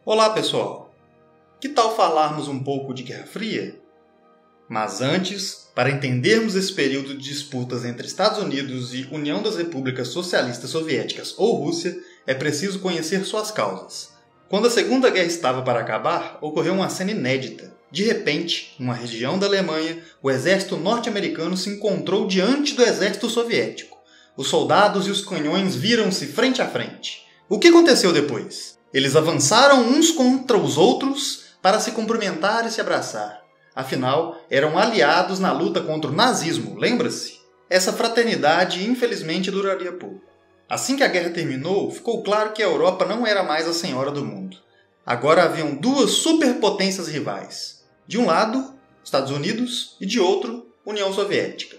Olá pessoal, que tal falarmos um pouco de Guerra Fria? Mas antes, para entendermos esse período de disputas entre Estados Unidos e União das Repúblicas Socialistas Soviéticas ou Rússia, é preciso conhecer suas causas. Quando a Segunda Guerra estava para acabar, ocorreu uma cena inédita. De repente, numa região da Alemanha, o exército norte-americano se encontrou diante do exército soviético. Os soldados e os canhões viram-se frente a frente. O que aconteceu depois? Eles avançaram uns contra os outros para se cumprimentar e se abraçar. Afinal, eram aliados na luta contra o nazismo, lembra-se? Essa fraternidade, infelizmente, duraria pouco. Assim que a guerra terminou, ficou claro que a Europa não era mais a senhora do mundo. Agora haviam duas superpotências rivais. De um lado, Estados Unidos, e de outro, União Soviética.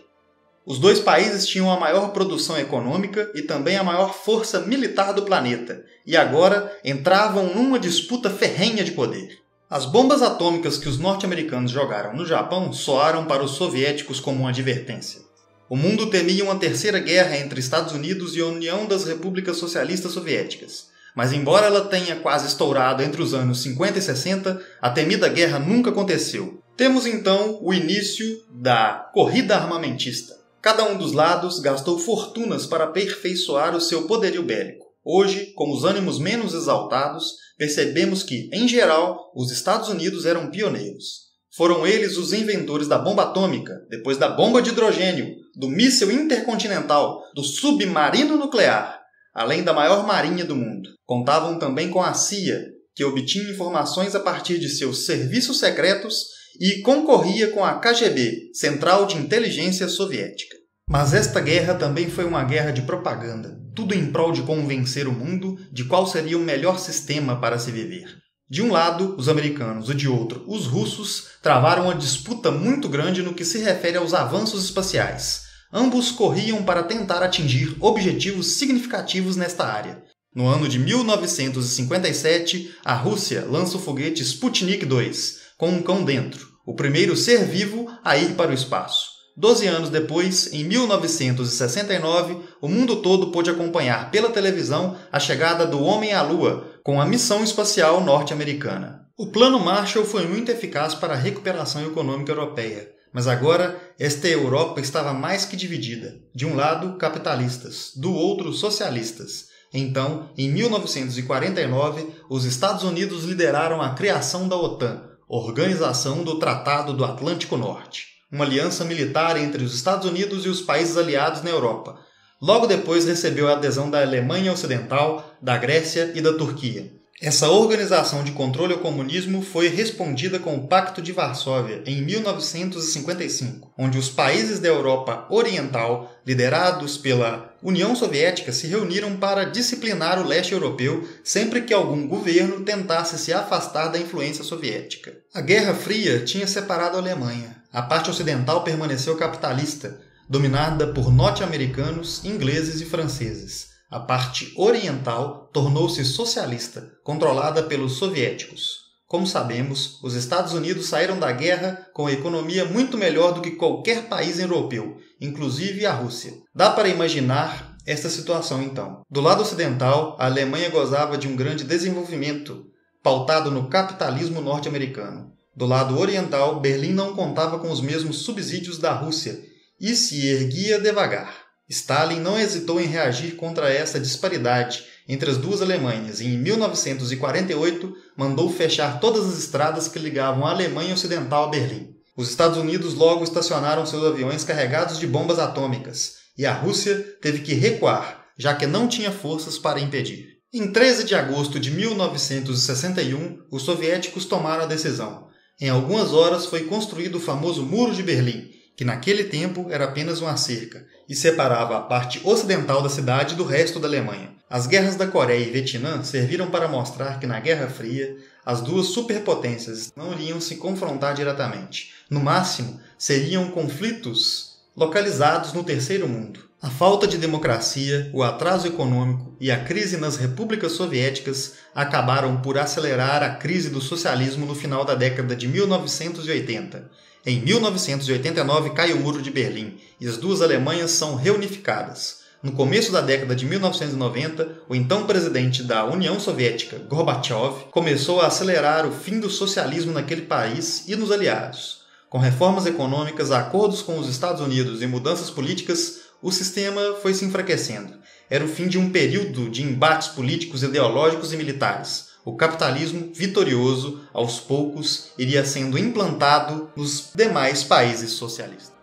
Os dois países tinham a maior produção econômica e também a maior força militar do planeta, e agora entravam numa disputa ferrenha de poder. As bombas atômicas que os norte-americanos jogaram no Japão soaram para os soviéticos como uma advertência. O mundo temia uma terceira guerra entre Estados Unidos e a União das Repúblicas Socialistas Soviéticas. Mas embora ela tenha quase estourado entre os anos 50 e 60, a temida guerra nunca aconteceu. Temos então o início da corrida armamentista. Cada um dos lados gastou fortunas para aperfeiçoar o seu poderio bélico. Hoje, com os ânimos menos exaltados, percebemos que, em geral, os Estados Unidos eram pioneiros. Foram eles os inventores da bomba atômica, depois da bomba de hidrogênio, do míssil intercontinental, do submarino nuclear, além da maior marinha do mundo. Contavam também com a CIA, que obtinha informações a partir de seus serviços secretos e concorria com a KGB, Central de Inteligência Soviética. Mas esta guerra também foi uma guerra de propaganda, tudo em prol de convencer o mundo de qual seria o melhor sistema para se viver. De um lado, os americanos, e de outro, os russos, travaram uma disputa muito grande no que se refere aos avanços espaciais. Ambos corriam para tentar atingir objetivos significativos nesta área. No ano de 1957, a Rússia lança o foguete Sputnik 2, com um cão dentro, o primeiro ser vivo a ir para o espaço. 12 anos depois, em 1969, o mundo todo pôde acompanhar pela televisão a chegada do homem à Lua, com a missão espacial norte-americana. O Plano Marshall foi muito eficaz para a recuperação econômica europeia, mas agora esta Europa estava mais que dividida. De um lado, capitalistas, do outro, socialistas. Então, em 1949, os Estados Unidos lideraram a criação da OTAN, Organização do Tratado do Atlântico Norte, uma aliança militar entre os Estados Unidos e os países aliados na Europa. Logo depois recebeu a adesão da Alemanha Ocidental, da Grécia e da Turquia. Essa organização de controle ao comunismo foi respondida com o Pacto de Varsóvia, em 1955, onde os países da Europa Oriental, liderados pela União Soviética, se reuniram para disciplinar o leste europeu sempre que algum governo tentasse se afastar da influência soviética. A Guerra Fria tinha separado a Alemanha. A parte ocidental permaneceu capitalista, dominada por norte-americanos, ingleses e franceses. A parte oriental tornou-se socialista, controlada pelos soviéticos. Como sabemos, os Estados Unidos saíram da guerra com a economia muito melhor do que qualquer país europeu, inclusive a Rússia. Dá para imaginar esta situação então. Do lado ocidental, a Alemanha gozava de um grande desenvolvimento, pautado no capitalismo norte-americano. Do lado oriental, Berlim não contava com os mesmos subsídios da Rússia e se erguia devagar. Stalin não hesitou em reagir contra essa disparidade entre as duas Alemanhas e, em 1948, mandou fechar todas as estradas que ligavam a Alemanha Ocidental a Berlim. Os Estados Unidos logo estacionaram seus aviões carregados de bombas atômicas e a Rússia teve que recuar, já que não tinha forças para impedir. Em 13 de agosto de 1961, os soviéticos tomaram a decisão. Em algumas horas foi construído o famoso Muro de Berlim, que naquele tempo era apenas uma cerca, e separava a parte ocidental da cidade do resto da Alemanha. As guerras da Coreia e Vietnã serviram para mostrar que na Guerra Fria, as duas superpotências não iriam se confrontar diretamente. No máximo, seriam conflitos localizados no terceiro mundo. A falta de democracia, o atraso econômico e a crise nas repúblicas soviéticas acabaram por acelerar a crise do socialismo no final da década de 1980. Em 1989 cai o Muro de Berlim e as duas Alemanhas são reunificadas. No começo da década de 1990, o então presidente da União Soviética, Gorbachev, começou a acelerar o fim do socialismo naquele país e nos aliados. Com reformas econômicas, acordos com os Estados Unidos e mudanças políticas, o sistema foi se enfraquecendo. Era o fim de um período de embates políticos, ideológicos e militares. O capitalismo vitorioso, aos poucos, iria sendo implantado nos demais países socialistas.